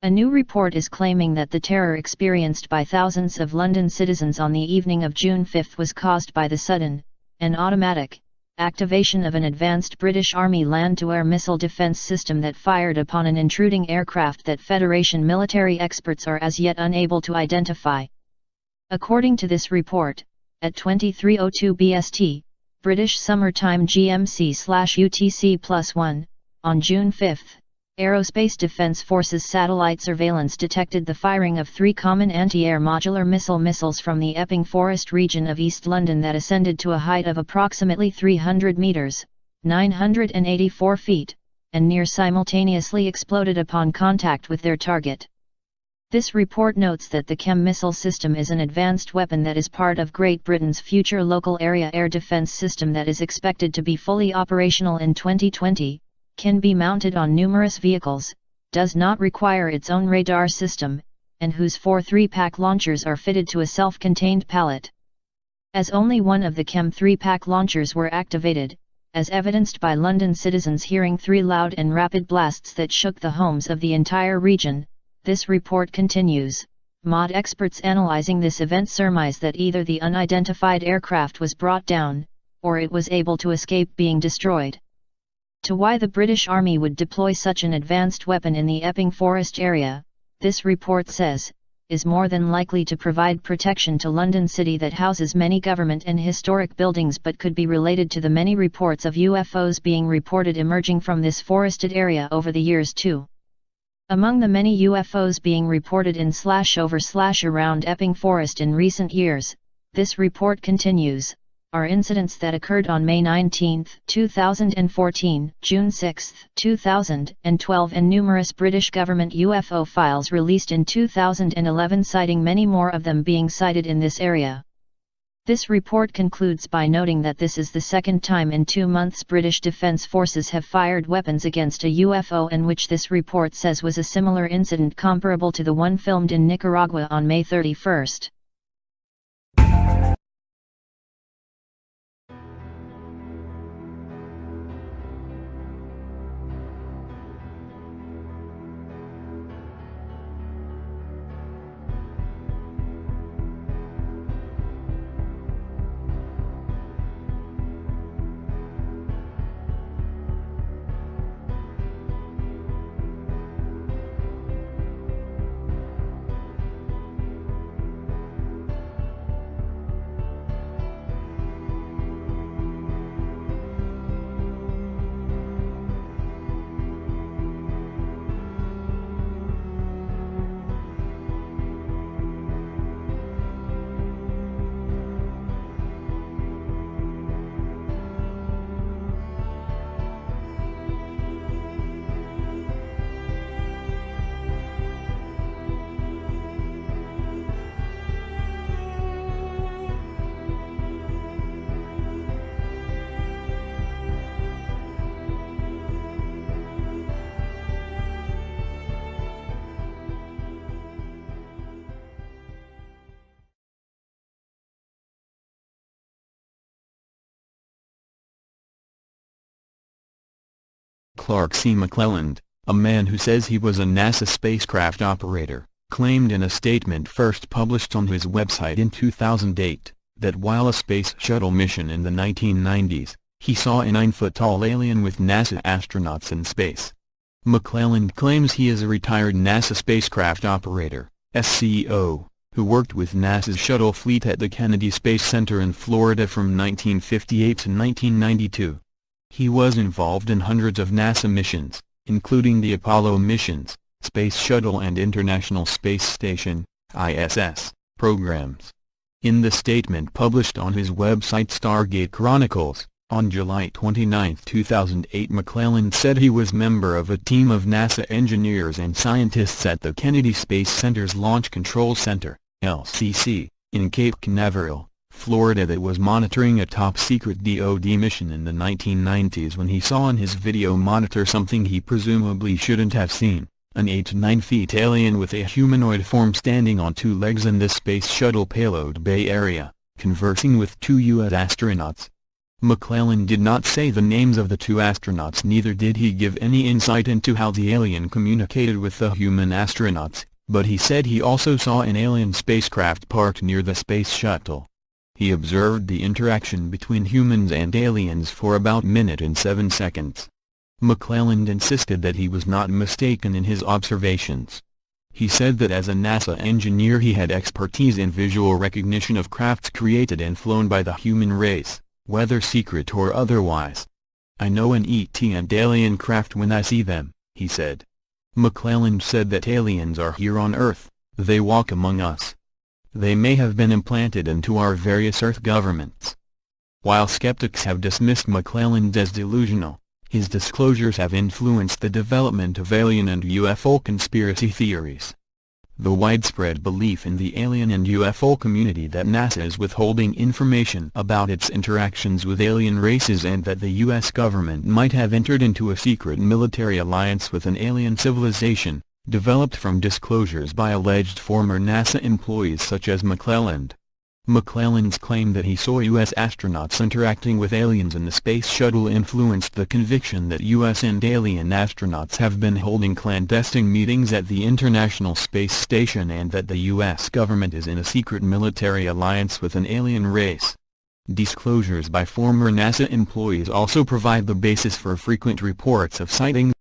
A new report is claiming that the terror experienced by thousands of London citizens on the evening of June 5 was caused by the sudden, and automatic, activation of an advanced British Army land-to-air missile defence system that fired upon an intruding aircraft that Federation military experts are as yet unable to identify. According to this report, at 23:02 BST, British Summertime GMT/UTC+1, on June 5, Aerospace Defence Forces satellite surveillance detected the firing of 3 common anti-air modular missiles from the Epping Forest region of East London that ascended to a height of approximately 300 metres, 984 feet, and near simultaneously exploded upon contact with their target. This report notes that the CHEM missile system is an advanced weapon that is part of Great Britain's future local area air defence system that is expected to be fully operational in 2020, can be mounted on numerous vehicles, does not require its own radar system, and whose 4 3-pack launchers are fitted to a self-contained pallet. As only one of the CHEM 3-pack launchers were activated, as evidenced by London citizens hearing 3 loud and rapid blasts that shook the homes of the entire region, this report continues. MOD experts analysing this event surmise that either the unidentified aircraft was brought down, or it was able to escape being destroyed. To why the British Army would deploy such an advanced weapon in the Epping Forest area, this report says, is more than likely to provide protection to London City that houses many government and historic buildings but could be related to the many reports of UFOs being reported emerging from this forested area over the years too. Among the many UFOs being reported in/over/around Epping Forest in recent years, this report continues, are incidents that occurred on May 19, 2014, June 6, 2012 and numerous British government UFO files released in 2011 citing many more of them being sighted in this area. This report concludes by noting that this is the second time in 2 months British Defence Forces have fired weapons against a UFO, and which this report says was a similar incident comparable to the one filmed in Nicaragua on May 31. Clark C. McClelland, a man who says he was a NASA spacecraft operator, claimed in a statement first published on his website in 2008, that while a space shuttle mission in the 1990s, he saw a 9-foot-tall alien with NASA astronauts in space. McClelland claims he is a retired NASA spacecraft operator, SCO, who worked with NASA's shuttle fleet at the Kennedy Space Center in Florida from 1958 to 1992. He was involved in hundreds of NASA missions, including the Apollo missions, Space Shuttle and International Space Station (ISS) programs. In the statement published on his website Stargate Chronicles, on July 29, 2008, McClelland said he was member of a team of NASA engineers and scientists at the Kennedy Space Center's Launch Control Center, LCC, in Cape Canaveral, Florida that was monitoring a top-secret DoD mission in the 1990s when he saw on his video monitor something he presumably shouldn't have seen, an 8 to 9 feet alien with a humanoid form standing on 2 legs in the Space Shuttle payload bay area, conversing with 2 U.S. astronauts. McClelland did not say the names of the two astronauts, neither did he give any insight into how the alien communicated with the human astronauts, but he said he also saw an alien spacecraft parked near the space shuttle. He observed the interaction between humans and aliens for about a minute and 7 seconds. McClelland insisted that he was not mistaken in his observations. He said that as a NASA engineer he had expertise in visual recognition of crafts created and flown by the human race, whether secret or otherwise. "I know an ET and alien craft when I see them," he said. McClelland said that aliens are here on Earth, they walk among us. They may have been implanted into our various Earth governments. While skeptics have dismissed McClelland as delusional, his disclosures have influenced the development of alien and UFO conspiracy theories. The widespread belief in the alien and UFO community that NASA is withholding information about its interactions with alien races and that the U.S. government might have entered into a secret military alliance with an alien civilization, developed from disclosures by alleged former NASA employees such as McClelland. McClelland's claim that he saw U.S. astronauts interacting with aliens in the space shuttle influenced the conviction that U.S. and alien astronauts have been holding clandestine meetings at the International Space Station and that the U.S. government is in a secret military alliance with an alien race. Disclosures by former NASA employees also provide the basis for frequent reports of sightings.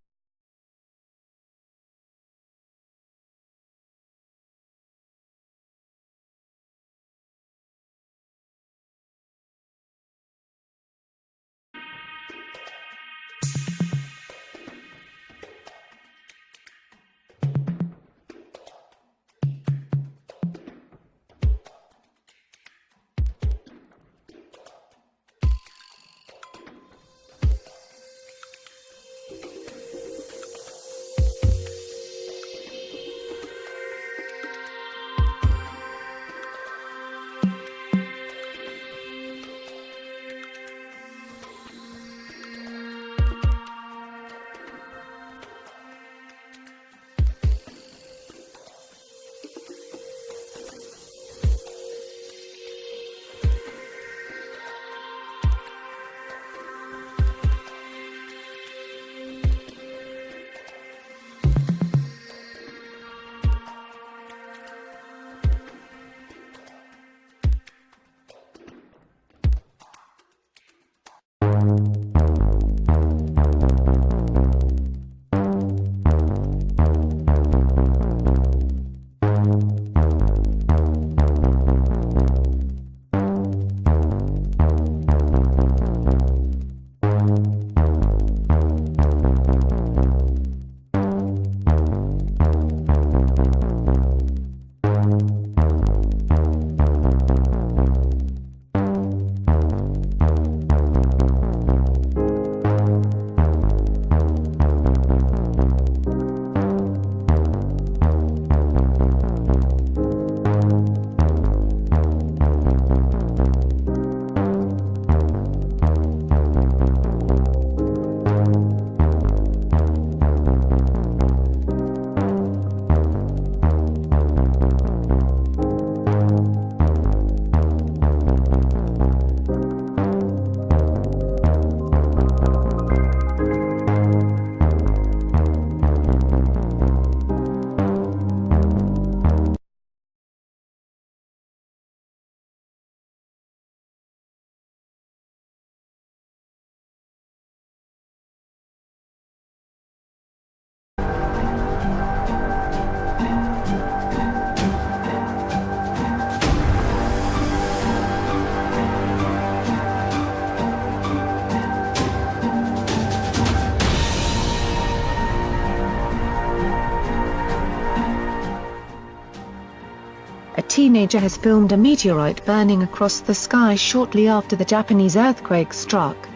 A teenager has filmed a meteorite burning across the sky shortly after the Japanese earthquake struck.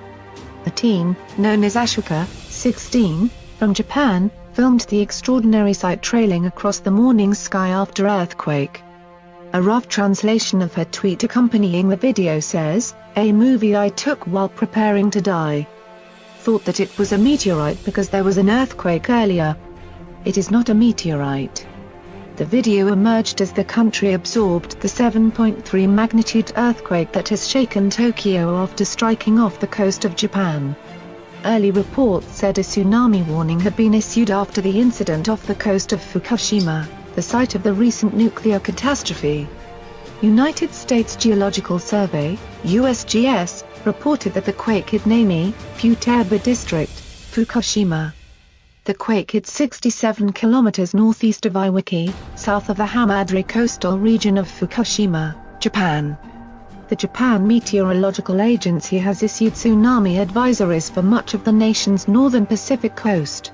The teen, known as Ashoka, 16, from Japan, filmed the extraordinary sight trailing across the morning sky after earthquake. A rough translation of her tweet accompanying the video says, "A movie I took while preparing to die. Thought that it was a meteorite because there was an earthquake earlier. It is not a meteorite. The video emerged as the country absorbed the 7.3 magnitude earthquake that has shaken Tokyo after striking off the coast of Japan. Early reports said a tsunami warning had been issued after the incident off the coast of Fukushima, the site of the recent nuclear catastrophe. United States Geological Survey, USGS, reported that the quake hit Nami, Futaba District, Fukushima. The quake hit 67 kilometers northeast of Iwaki, south of the Hamadry coastal region of Fukushima, Japan. The Japan Meteorological Agency has issued tsunami advisories for much of the nation's northern Pacific coast.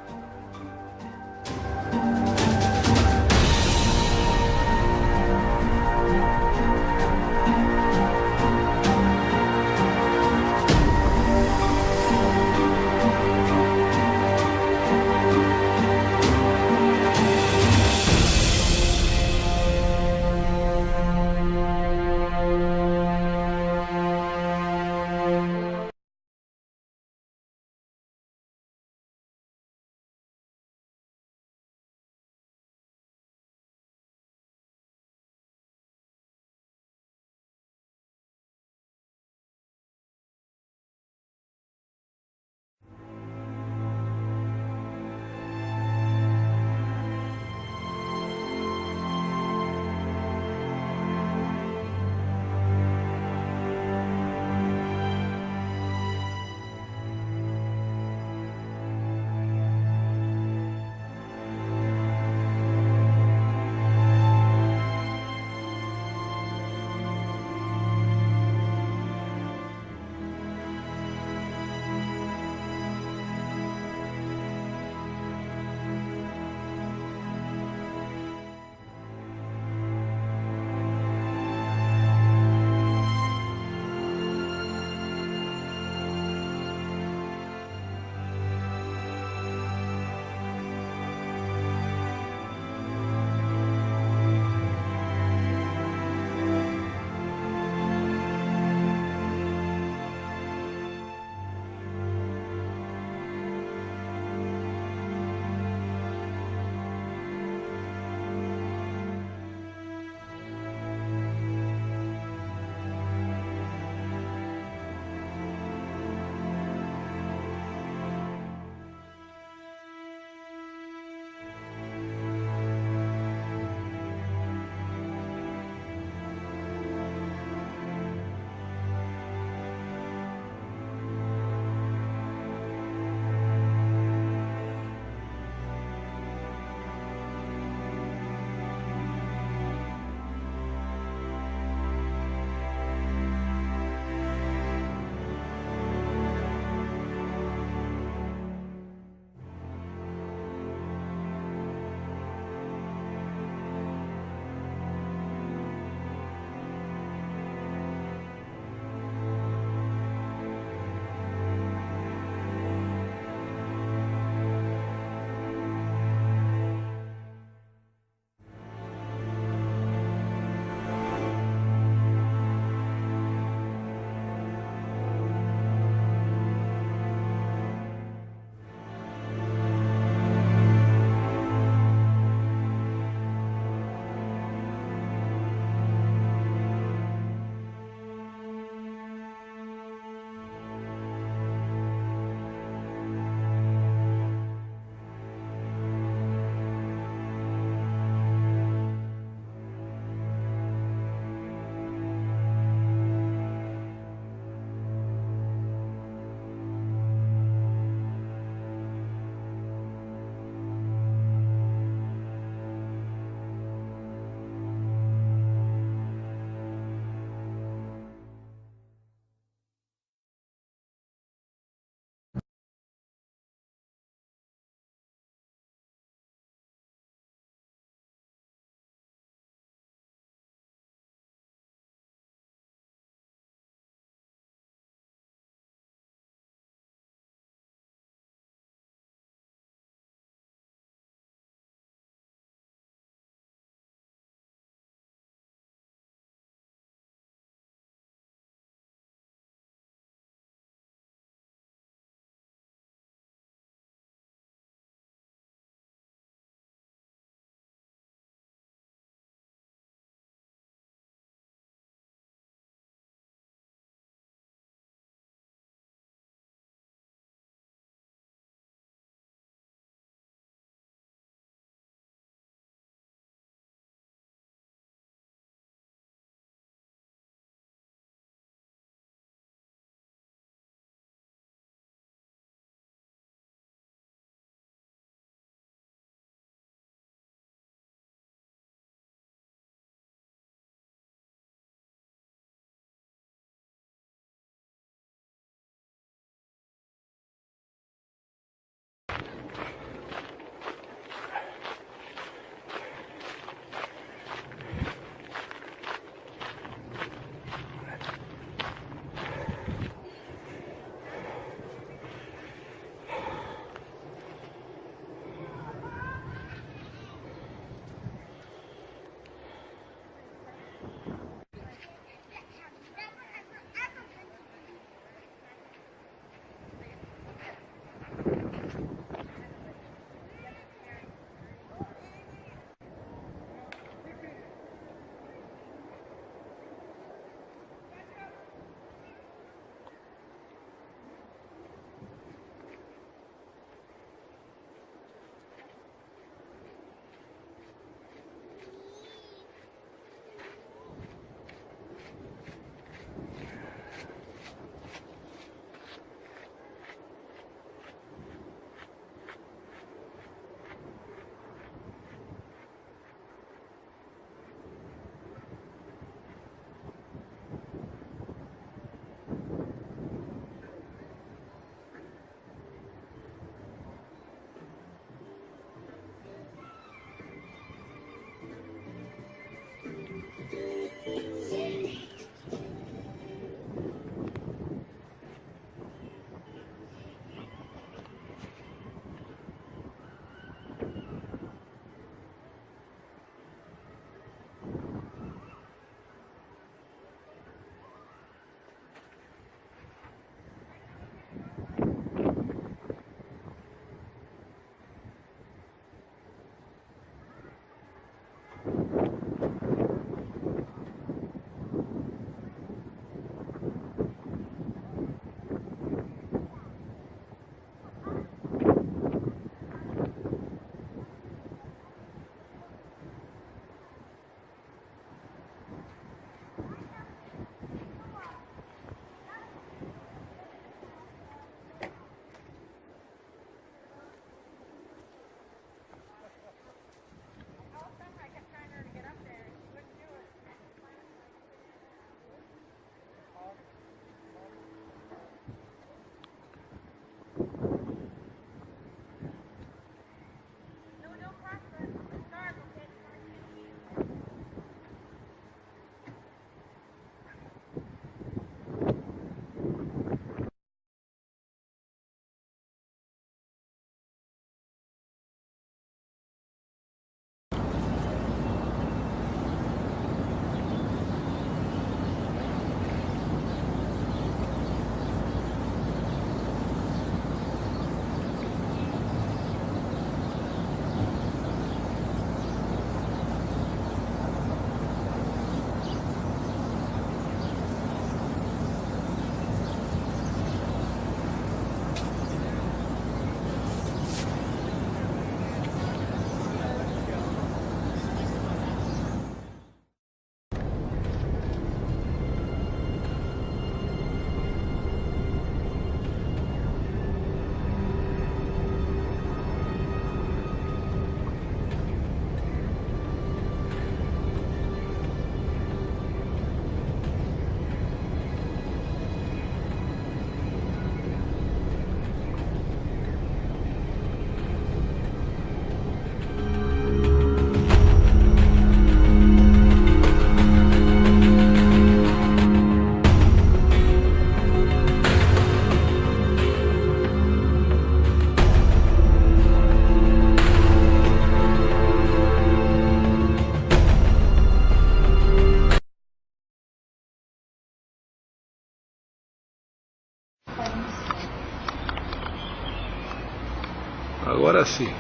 Agora sim.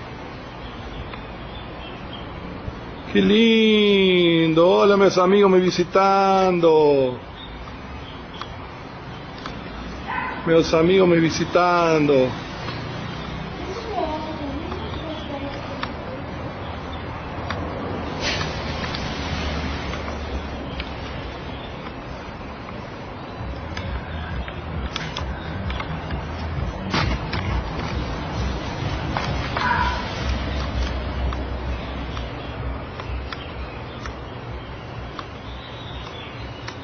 Que lindo. Olha meus amigos me visitando. Meus amigos me visitando.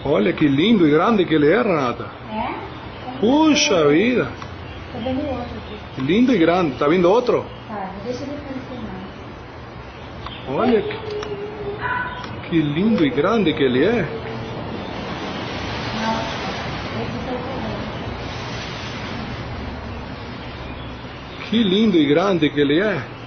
Olha que lindo e grande que ele é, Renata. É? Puxa vida. Tá vendo outro aqui. Lindo e grande. Tá vindo outro? Tá, deixa ele aparecer mais. Olha que lindo e grande que ele é. Não, esse tá o Que lindo e grande que ele é.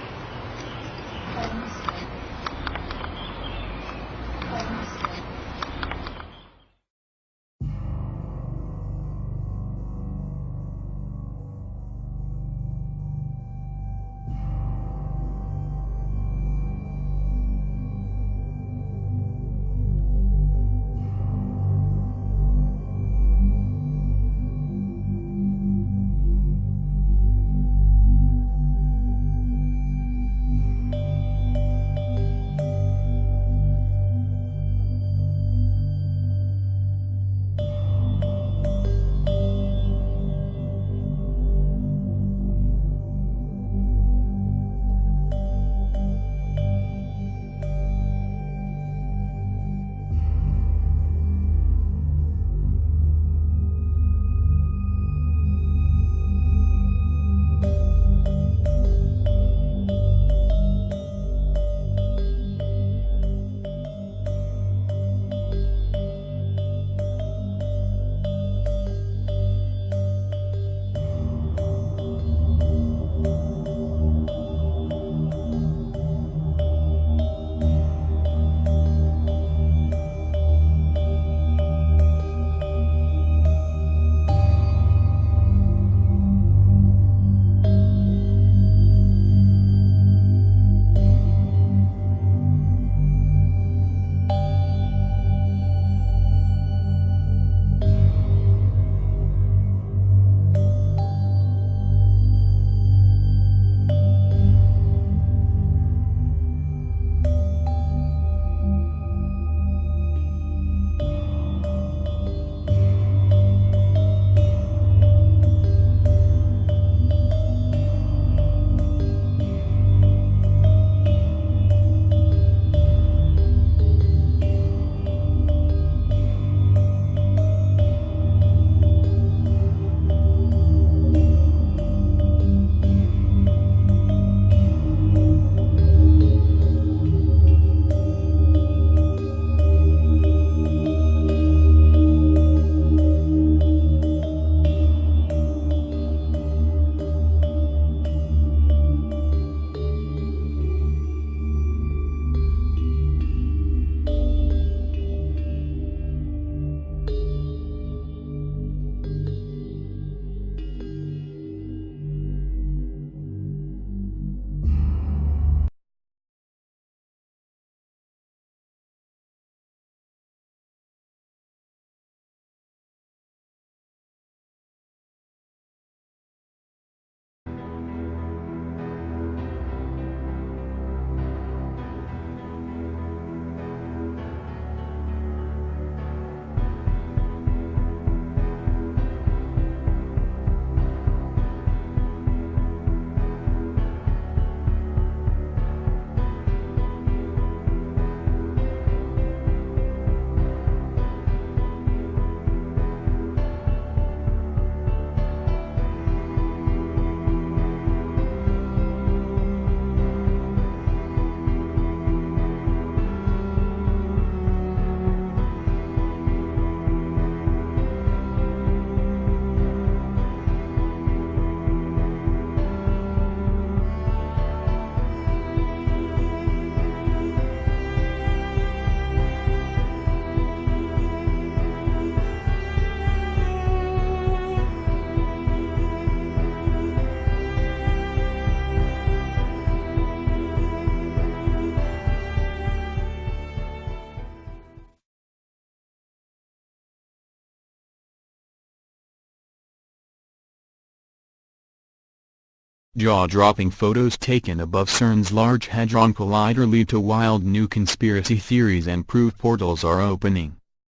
Jaw-dropping photos taken above CERN's Large Hadron Collider lead to wild new conspiracy theories and prove portals are opening.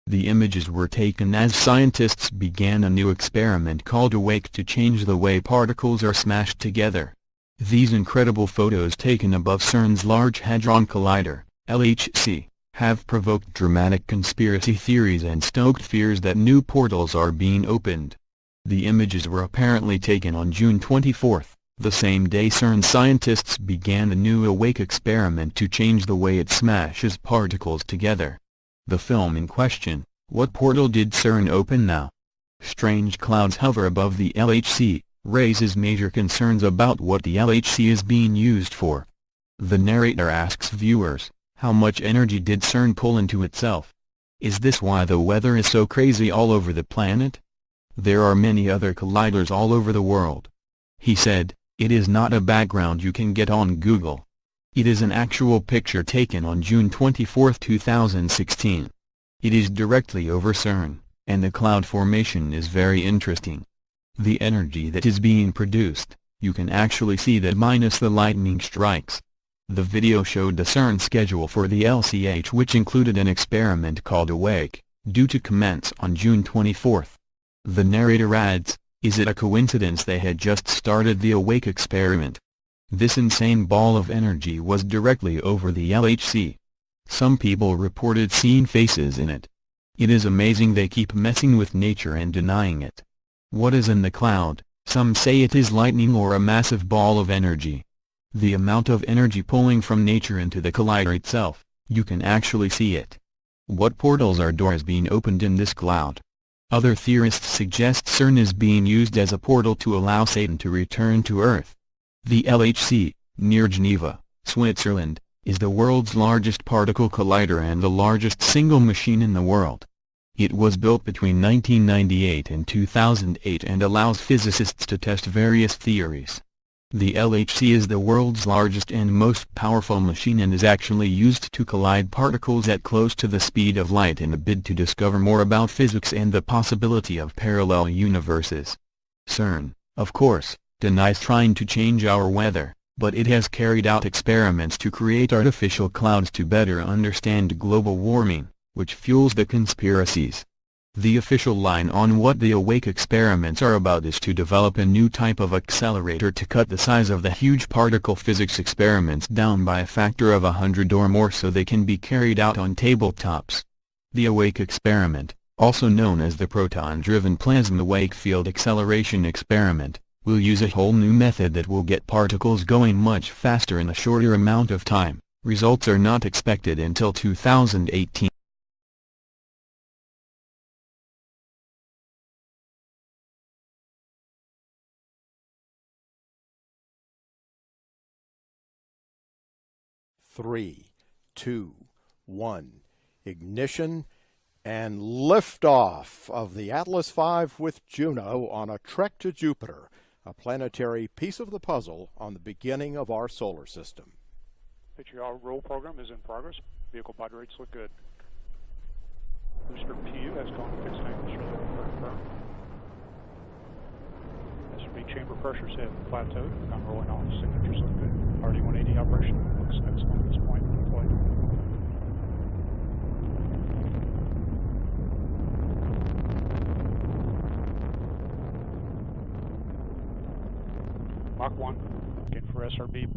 The images were taken as scientists began a new experiment called AWAKE to change the way particles are smashed together. These incredible photos taken above CERN's Large Hadron Collider, LHC, have provoked dramatic conspiracy theories and stoked fears that new portals are being opened. The images were apparently taken on June 24, the same day CERN scientists began the new AWAKE experiment to change the way it smashes particles together. The film in question, What Portal Did CERN Open Now? Strange clouds hover above the LHC, raises major concerns about what the LHC is being used for. The narrator asks viewers, how much energy did CERN pull into itself? Is this why the weather is so crazy all over the planet? There are many other colliders all over the world. He said, it is not a background you can get on Google. It is an actual picture taken on June 24, 2016. It is directly over CERN, and the cloud formation is very interesting. The energy that is being produced, you can actually see that minus the lightning strikes. The video showed the CERN schedule for the LCH, which included an experiment called AWAKE, due to commence on June 24. The narrator adds, is it a coincidence they had just started the AWAKE experiment? This insane ball of energy was directly over the LHC. Some people reported seeing faces in it. It is amazing they keep messing with nature and denying it. What is in the cloud? Some say it is lightning or a massive ball of energy. The amount of energy pulling from nature into the collider itself, you can actually see it. What portals or doors being opened in this cloud? Other theorists suggest CERN is being used as a portal to allow Satan to return to Earth. The LHC, near Geneva, Switzerland, is the world's largest particle collider and the largest single machine in the world. It was built between 1998 and 2008 and allows physicists to test various theories. The LHC is the world's largest and most powerful machine and is actually used to collide particles at close to the speed of light in a bid to discover more about physics and the possibility of parallel universes. CERN, of course, denies trying to change our weather, but it has carried out experiments to create artificial clouds to better understand global warming, which fuels the conspiracies. The official line on what the AWAKE experiments are about is to develop a new type of accelerator to cut the size of the huge particle physics experiments down by a factor of 100 or more so they can be carried out on tabletops. The AWAKE experiment, also known as the Proton-Driven Plasma Wake Field Acceleration Experiment, will use a whole new method that will get particles going much faster in a shorter amount of time. Results are not expected until 2018. Three, two, one, ignition, and liftoff of the Atlas V with Juno on a trek to Jupiter, a planetary piece of the puzzle on the beginning of our solar system. Picture roll program is in progress. Vehicle body rates look good. Booster PU has gone to fixed angle, show that confirmed. SRB chamber pressures have plateaued, gone rolling off, signatures look good. RD-180 operation looks excellent at this point in flight. Mach 1, looking for SRB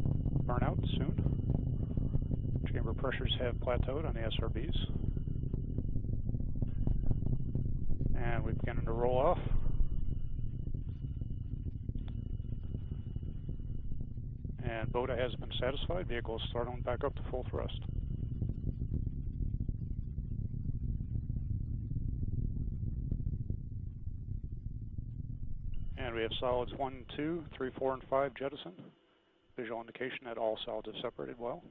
burnout soon. Chamber pressures have plateaued on the SRBs. And we're beginning to roll off. And BOTA has been satisfied. Vehicle is starting back up to full thrust. And we have solids 1, 2, 3, 4, and 5 jettisoned. Visual indication that all solids have separated well.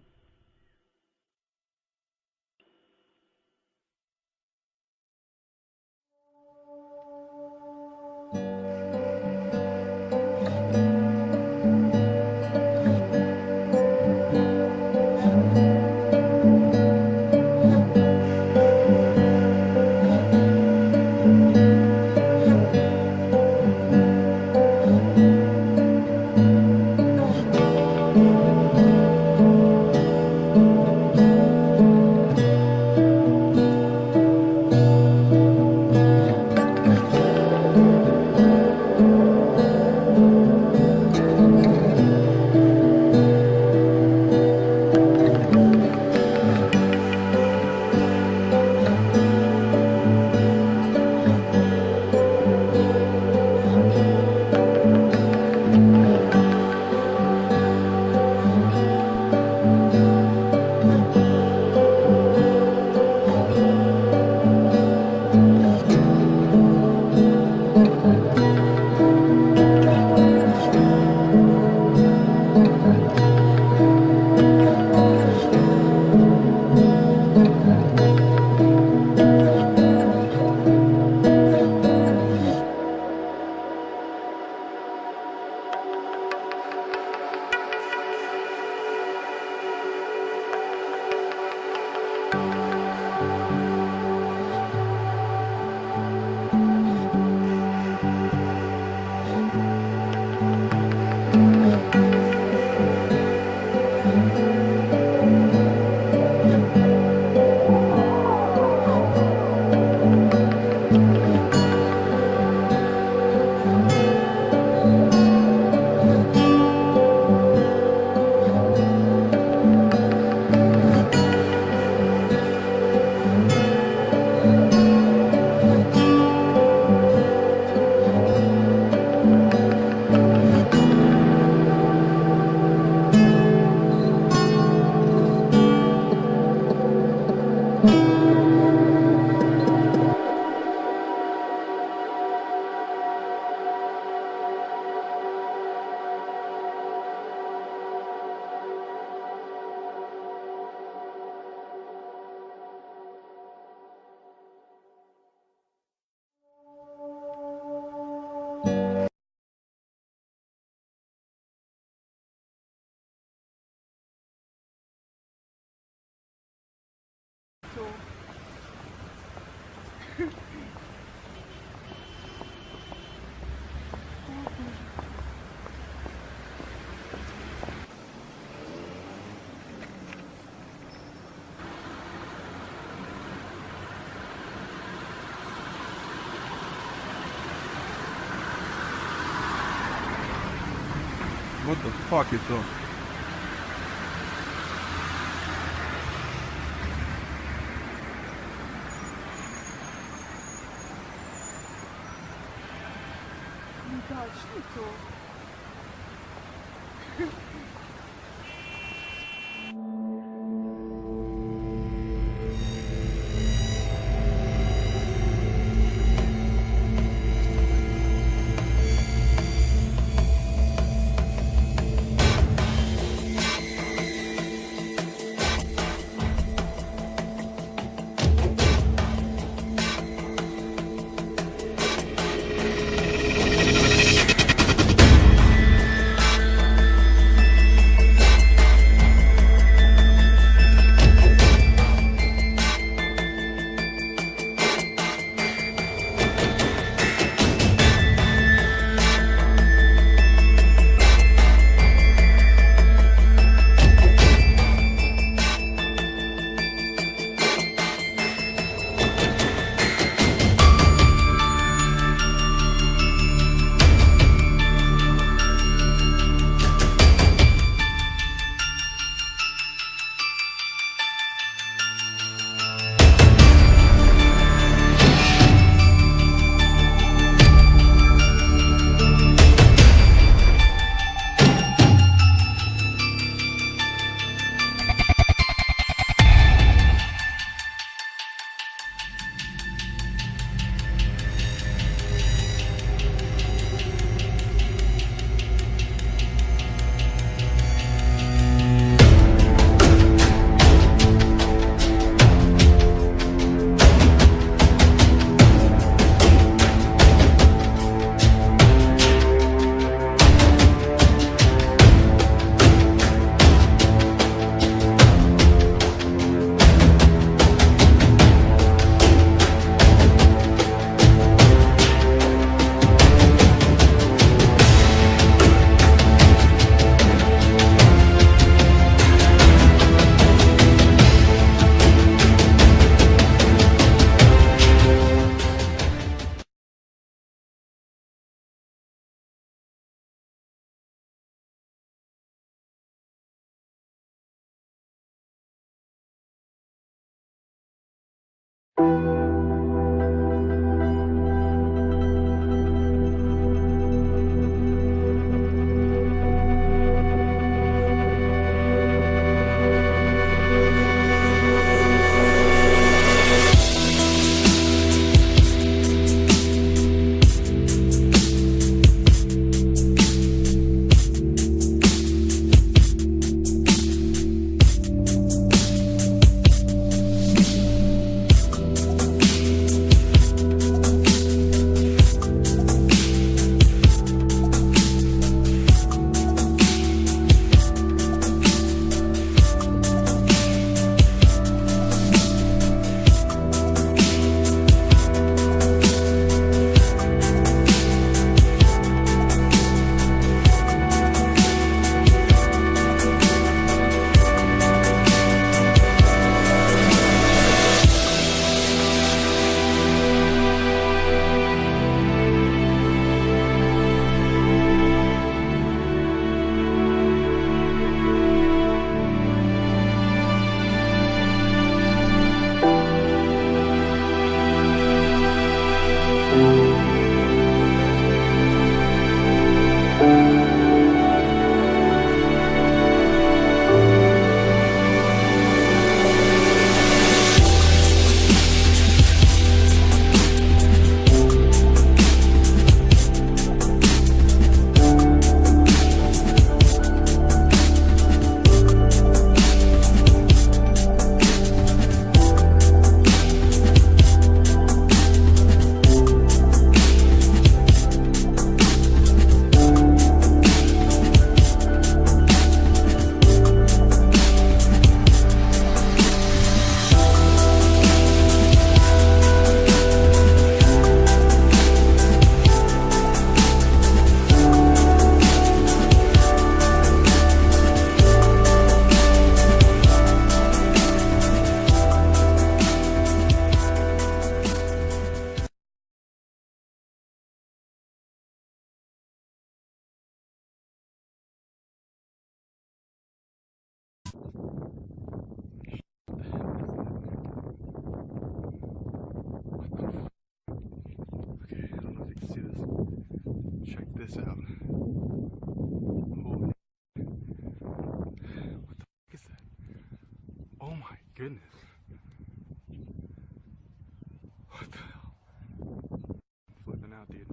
What the fuck is up? Да, что this out. Holy. What the f is that? Oh my goodness. What the hell? I'm flipping out, dude.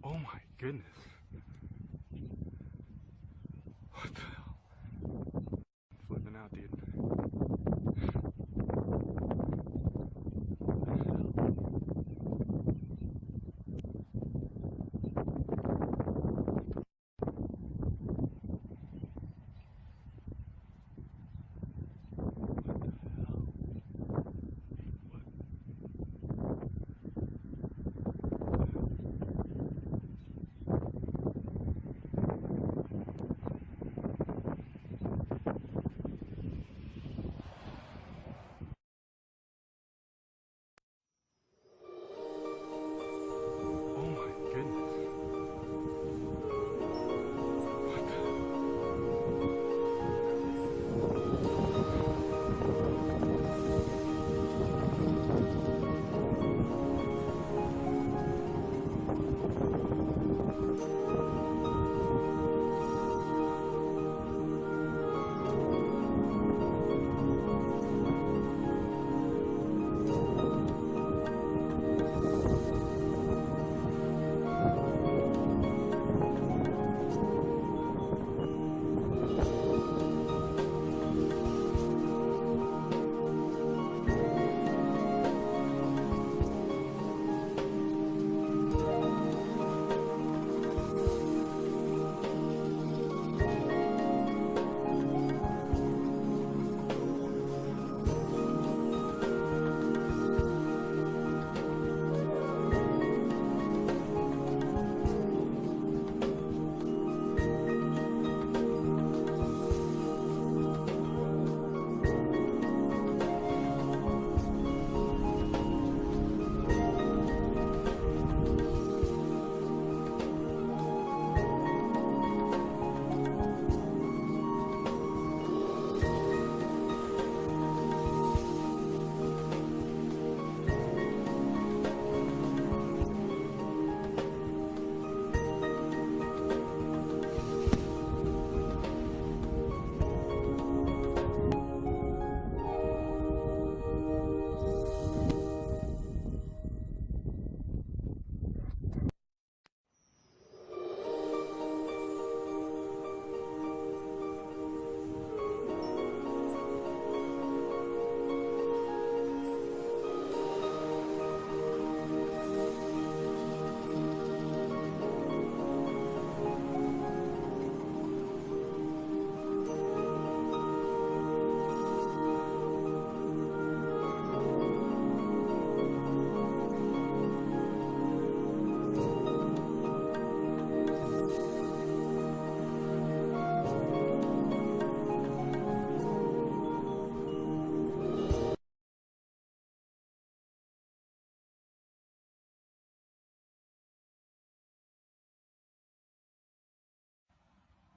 Oh my goodness. What the hell? I'm flipping out, dude.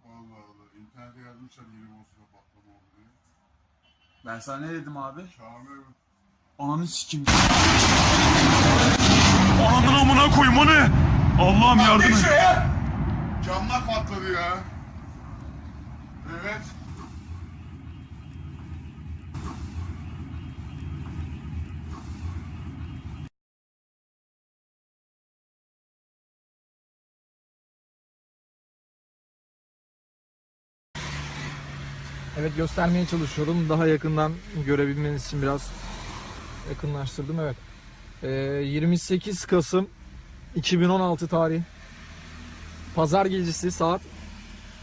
Allah Allah. İnternete yazmışlar 20 Ağustos'ta patlama oldu diye. Ben sana ne dedim abi? Şahane. Ananı sikeyim. Ananın amına koyayım o ne? Allah'ım yardım et. Camlar patladı ya. Evet. Evet, göstermeye çalışıyorum. Daha yakından görebilmeniz için biraz yakınlaştırdım. Evet. 28 Kasım 2016 tarihi. Pazar gecesi saat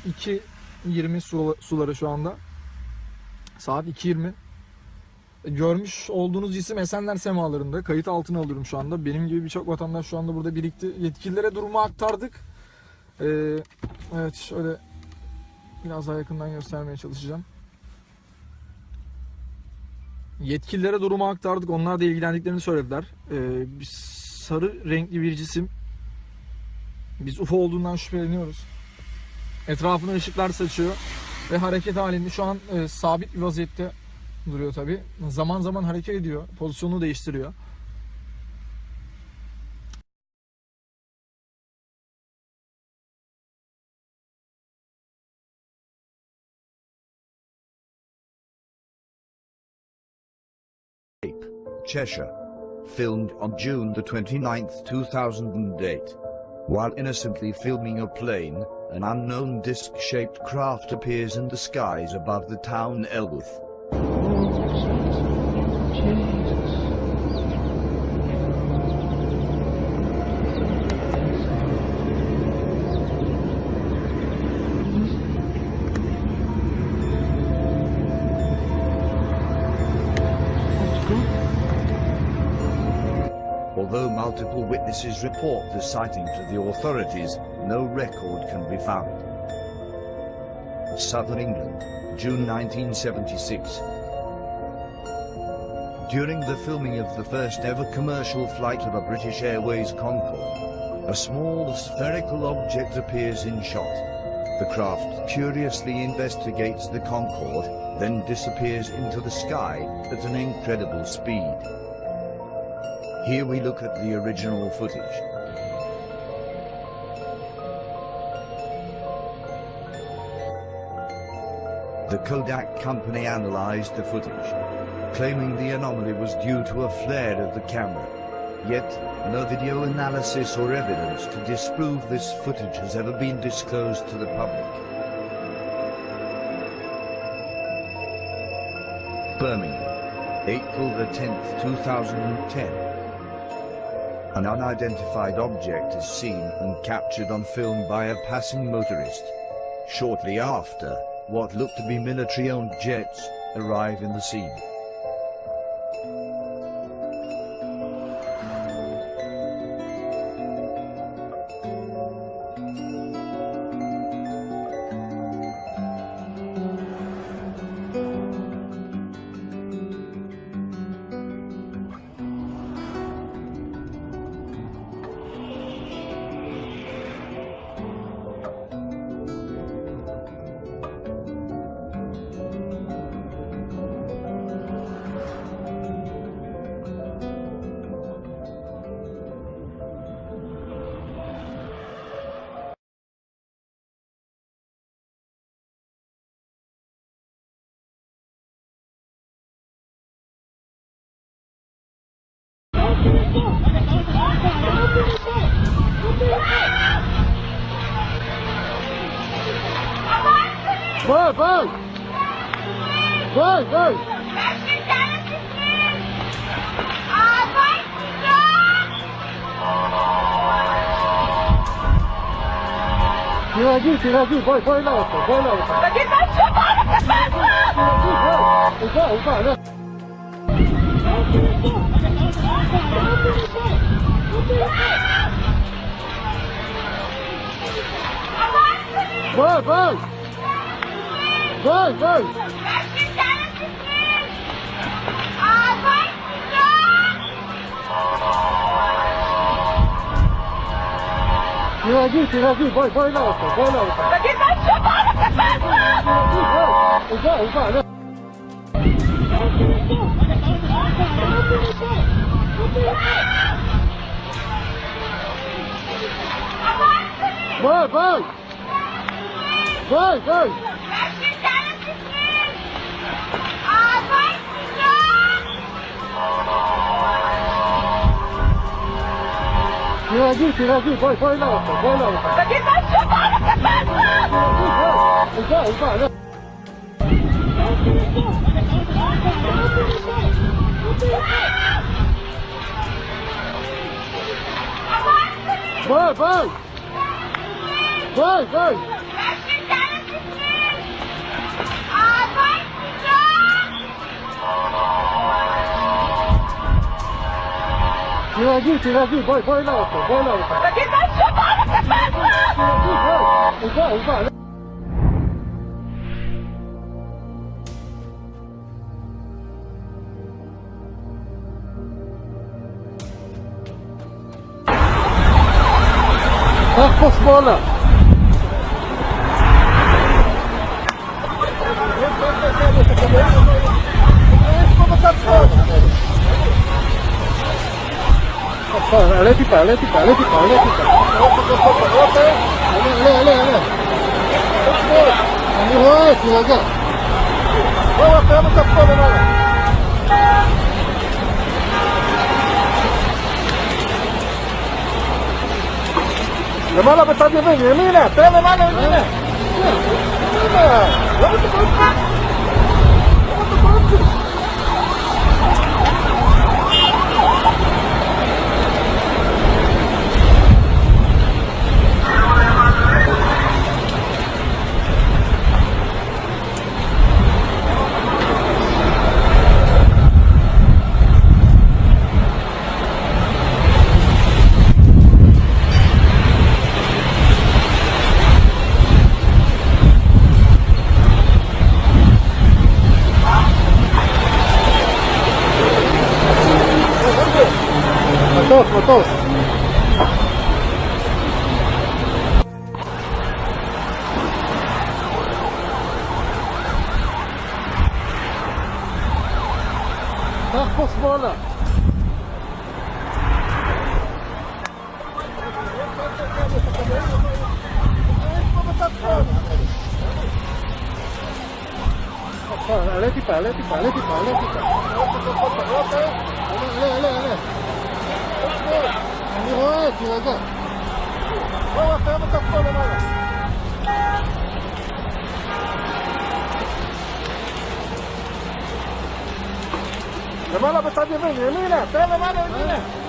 2.20 suları şu anda. Saat 2.20. Görmüş olduğunuz cisim Esenler semalarında. Kayıt altına alıyorum şu anda. Benim gibi birçok vatandaş şu anda burada birikti. Yetkililere durumu aktardık. Evet, şöyle biraz daha yakından göstermeye çalışacağım. Yetkililere durumu aktardık. Onlar da ilgilendiklerini söylediler. Bir sarı renkli bir cisim. Biz UFO olduğundan şüpheleniyoruz. Etrafına ışıklar saçıyor ve hareket halinde. Şu an sabit bir vaziyette duruyor tabi. Zaman zaman hareket ediyor. Pozisyonunu değiştiriyor. Cheshire. Filmed on June the 29th, 2008. While innocently filming a plane, an unknown disc-shaped craft appears in the skies above the town Elwith. Although multiple witnesses report the sighting to the authorities, no record can be found. Southern England, June 1976. During the filming of the first ever commercial flight of a British Airways Concorde, a small spherical object appears in shot. The craft curiously investigates the Concorde, then disappears into the sky at an incredible speed. Here we look at the original footage. The Kodak company analyzed the footage, claiming the anomaly was due to a flare of the camera. Yet, no video analysis or evidence to disprove this footage has ever been disclosed to the public. Birmingham, April the 10th, 2010. An unidentified object is seen and captured on film by a passing motorist. Shortly after, what looked to be military-owned jets arrive in the scene. Vai, vai! Vai, vai! Tira aqui, vai lá, vai lá. Aqui tá chamando, vai, né? Vai, vai! Vai, vai! Tira aqui, vai lá, vai lá. Aqui tá chamando, vai, né? Vai, vai! Vai, vai! Tira aqui, vai lá, vai lá. Aqui tá chamando, vai, né? Vai, vai! Vai, vai! Tira giù, poi l'auto. Ma che faccio fare? Vai. Ecco smola! Eléctrica. Ale. Le mala per farti venire, Emile, te le male venire. Matos. Ecco smola. Eléctrica. Ale. Le mala per farti venire, Emile, te le male venire.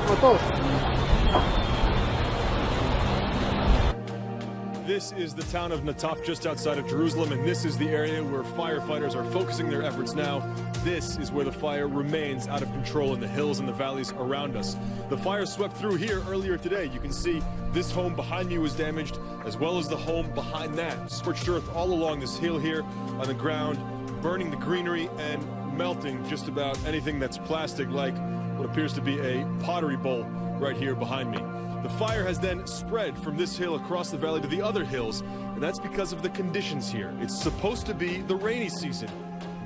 Matos. This is the town of Nataf just outside of Jerusalem, and this is the area where firefighters are focusing their efforts now. This is where the fire remains out of control in the hills and the valleys around us. The fire swept through here earlier today. You can see this home behind me was damaged, as well as the home behind that. Scorched earth all along this hill here on the ground, burning the greenery and melting just about anything that's plastic, like what appears to be a pottery bowl right here behind me. The fire has then spread from this hill across the valley to the other hills, and that's because of the conditions here. It's supposed to be the rainy season,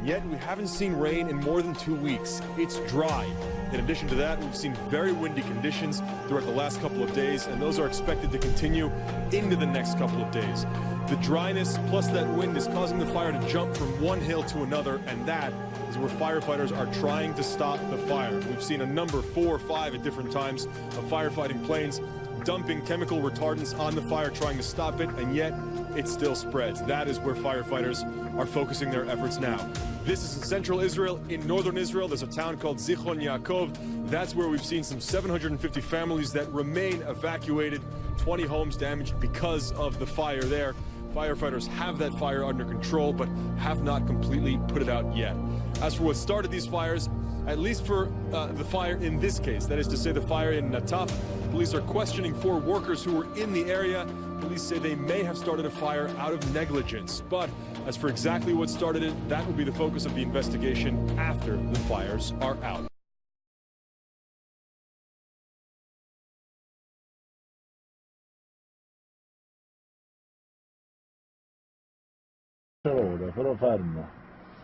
yet we haven't seen rain in more than 2 weeks. It's dry. In addition to that, we've seen very windy conditions throughout the last couple of days, and those are expected to continue into the next couple of days. The dryness plus that wind is causing the fire to jump from one hill to another, and that is where firefighters are trying to stop the fire. We've seen a number 4 or 5 at different times of firefighting planes dumping chemical retardants on the fire, trying to stop it, and yet it still spreads. That is where firefighters are focusing their efforts now. This is in central Israel. In northern Israel, there's a town called Zichron Yaakov. That's where we've seen some 750 families that remain evacuated, 20 homes damaged because of the fire there. Firefighters have that fire under control, but have not completely put it out yet. As for what started these fires, at least for the fire in this case, that is to say the fire in Nataf, police are questioning 4 workers who were in the area. Police say they may have started a fire out of negligence, but as for exactly what started it, that will be the focus of the investigation after the fires are out. Però fermo.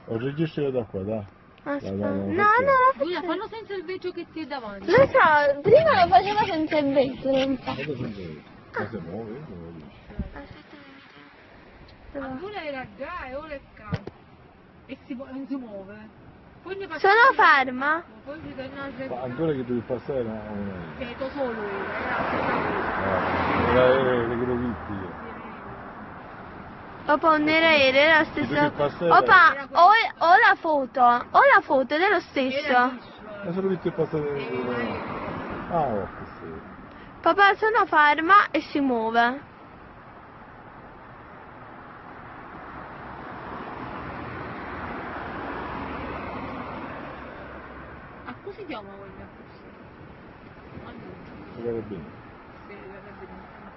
Ho registrato da qua, dai. Aspetta. No, Giulia, fallo senza il vetro che ti è davanti. Lo so, prima lo faceva senza il vetro. Cosa senza il vetro? Si muove? Aspetta. Una era già, ora è qua. E non si muove. Poi ne Sono ferma. Poi ci torna a Ma ancora che devi passare no? Vedo solo io, Era che lo visti io. Opa, un aereo è la stessa. passare, Opa, ho la foto ed è lo stesso. Ma sono visto il passato. Ah, sì. Papà, sono ferma e si muove. A cosa si chiama quella? Si vede bene. Sì, vede benissimo.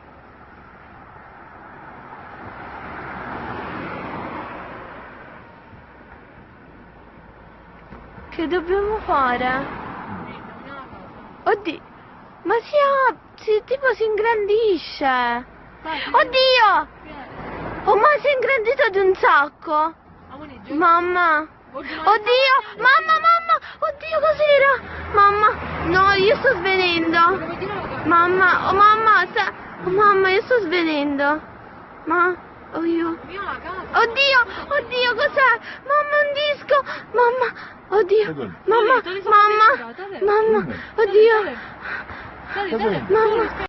Che dobbiamo fare? Oddio, ma tipo si ingrandisce. Oddio! Oh, ma si è ingrandito di un sacco. Mamma. Oddio, mamma, oddio cos'era? Mamma, no, io sto svenendo. Mamma, mamma, io sto svenendo. Oddio, cos'è? Mamma, un disco. Mamma, oddio, mamma, oddio. Mamma.